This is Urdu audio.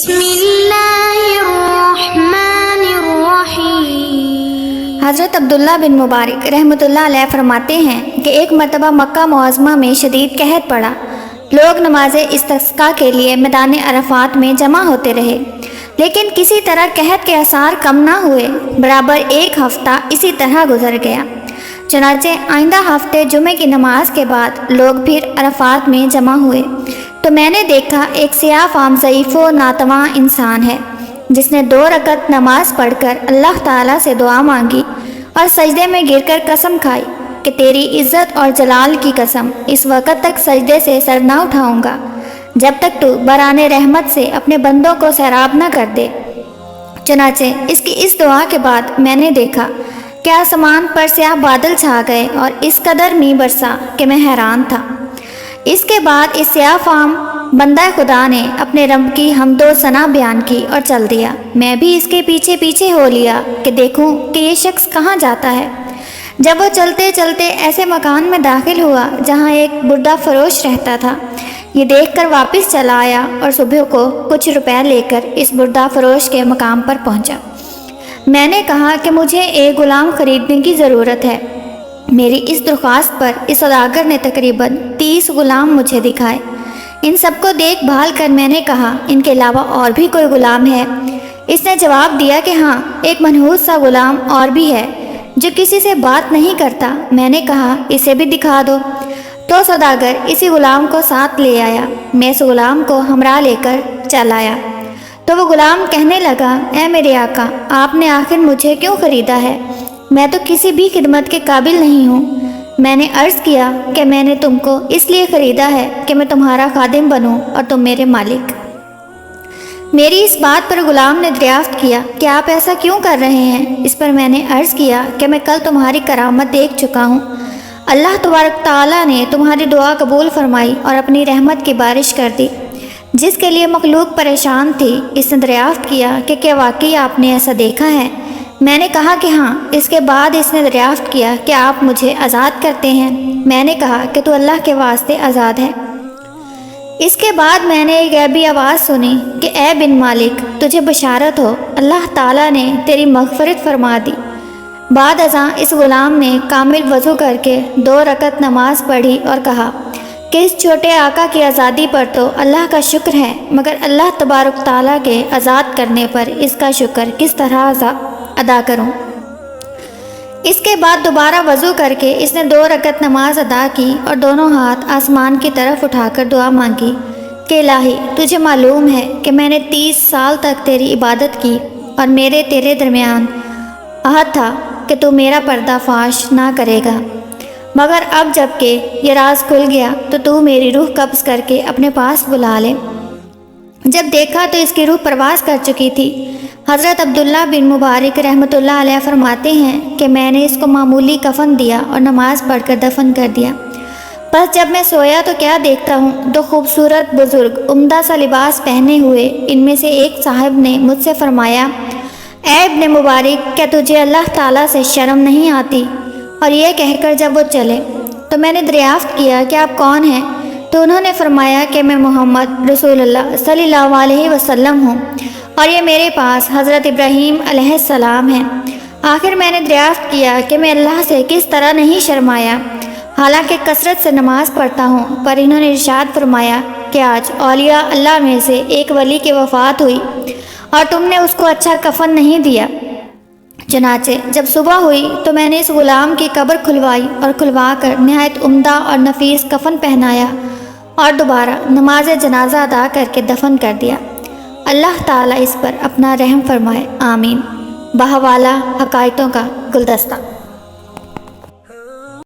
بسم اللہ الرحمن الرحیم۔ حضرت عبداللہ بن مبارک رحمۃ اللہ علیہ فرماتے ہیں کہ ایک مرتبہ مکہ معظمہ میں شدید قحط پڑا۔ لوگ نماز استسقاء کے لیے میدان عرفات میں جمع ہوتے رہے، لیکن کسی طرح قحط کے آثار کم نہ ہوئے۔ برابر ایک ہفتہ اسی طرح گزر گیا۔ چنانچہ آئندہ ہفتے جمعے کی نماز کے بعد لوگ پھر عرفات میں جمع ہوئے تو میں نے دیکھا ایک سیاہ فام ضعیف و ناتواں انسان ہے، جس نے 2 رکعت نماز پڑھ کر اللہ تعالیٰ سے دعا مانگی اور سجدے میں گر کر قسم کھائی کہ تیری عزت اور جلال کی قسم، اس وقت تک سجدے سے سر نہ اٹھاؤں گا جب تک تو بران رحمت سے اپنے بندوں کو سیراب نہ کر دے۔ چنانچہ اس کی اس دعا کے بعد میں نے دیکھا کہ آسمان پر سیاہ بادل چھا گئے اور اس قدر می برسا کہ میں حیران تھا۔ اس کے بعد اس سیاہ فام بندہ خدا نے اپنے رب کی حمد و ثنا بیان کی اور چل دیا۔ میں بھی اس کے پیچھے پیچھے ہو لیا کہ دیکھوں کہ یہ شخص کہاں جاتا ہے۔ جب وہ چلتے چلتے ایسے مکان میں داخل ہوا جہاں ایک بردہ فروش رہتا تھا، یہ دیکھ کر واپس چلا آیا اور صبح کو کچھ روپے لے کر اس بردہ فروش کے مقام پر پہنچا۔ میں نے کہا کہ مجھے ایک غلام خریدنے کی ضرورت ہے۔ میری اس درخواست پر اس سوداگر نے تقریباً 30 غلام مجھے دکھائے۔ ان سب کو دیکھ بھال کر میں نے کہا، ان کے علاوہ اور بھی کوئی غلام ہے؟ اس نے جواب دیا کہ ہاں، ایک منحوس سا غلام اور بھی ہے جو کسی سے بات نہیں کرتا۔ میں نے کہا، اسے بھی دکھا دو۔ تو سوداگر اسی غلام کو ساتھ لے آیا۔ میں اس غلام کو ہمراہ لے کر چل آیا تو وہ غلام کہنے لگا، اے میرے آقا، آپ نے آخر مجھے کیوں خریدا ہے؟ میں تو کسی بھی خدمت کے قابل نہیں ہوں۔ میں نے عرض کیا کہ میں نے تم کو اس لیے خریدا ہے کہ میں تمہارا خادم بنوں اور تم میرے مالک۔ میری اس بات پر غلام نے دریافت کیا کہ آپ ایسا کیوں کر رہے ہیں؟ اس پر میں نے عرض کیا کہ میں کل تمہاری کرامت دیکھ چکا ہوں۔ اللہ تبارک تعالیٰ نے تمہاری دعا قبول فرمائی اور اپنی رحمت کی بارش کر دی، جس کے لیے مخلوق پریشان تھی۔ اس نے دریافت کیا کہ کیا واقعی آپ نے ایسا دیکھا ہے؟ میں نے کہا کہ ہاں۔ اس کے بعد اس نے دریافت کیا کہ آپ مجھے آزاد کرتے ہیں؟ میں نے کہا کہ تو اللہ کے واسطے آزاد ہے۔ اس کے بعد میں نے ایک غیبی آواز سنی کہ اے بن مالک، تجھے بشارت ہو، اللہ تعالیٰ نے تیری مغفرت فرما دی۔ بعد ازاں اس غلام نے کامل وضو کر کے 2 رکعت نماز پڑھی اور کہا کہ اس چھوٹے آقا کی آزادی پر تو اللہ کا شکر ہے، مگر اللہ تبارک تعالیٰ کے آزاد کرنے پر اس کا شکر کس طرح ادا کروں؟ اس کے بعد دوبارہ وضو کر کے اس نے 2 رکعت نماز ادا کی اور دونوں ہاتھ آسمان کی طرف اٹھا کر دعا مانگی کہ الہی، تجھے معلوم ہے کہ میں نے 30 سال تک تیری عبادت کی اور میرے تیرے درمیان عہد تھا کہ تو میرا پردہ فاش نہ کرے گا، مگر اب جب کہ یہ راز کھل گیا تو میری روح قبض کر کے اپنے پاس بلا لے۔ جب دیکھا تو اس کی روح پرواز کر چکی تھی۔ حضرت عبداللہ بن مبارک رحمۃ اللہ علیہ فرماتے ہیں کہ میں نے اس کو معمولی کفن دیا اور نماز پڑھ کر دفن کر دیا۔ بس جب میں سویا تو کیا دیکھتا ہوں، 2 خوبصورت بزرگ عمدہ سا لباس پہنے ہوئے ان میں سے ایک صاحب نے مجھ سے فرمایا، اے ابن مبارک، کیا تجھے اللہ تعالیٰ سے شرم نہیں آتی؟ اور یہ کہہ کر جب وہ چلے تو میں نے دریافت کیا کہ آپ کون ہیں؟ تو انہوں نے فرمایا کہ میں محمد رسول اللہ صلی اللہ علیہ وسلم ہوں اور یہ میرے پاس حضرت ابراہیم علیہ السلام ہیں۔ آخر میں نے دریافت کیا کہ میں اللہ سے کس طرح نہیں شرمایا، حالانکہ کثرت سے نماز پڑھتا ہوں۔ پر انہوں نے ارشاد فرمایا کہ آج اولیاء اللہ میں سے ایک ولی کی وفات ہوئی اور تم نے اس کو اچھا کفن نہیں دیا۔ چنانچہ جب صبح ہوئی تو میں نے اس غلام کی قبر کھلوائی اور کھلوا کر نہایت عمدہ اور نفیس کفن پہنایا اور دوبارہ نماز جنازہ ادا کر کے دفن کر دیا۔ اللہ تعالیٰ اس پر اپنا رحم فرمائے، آمین۔ بہوالا حقائقوں کا گلدستہ۔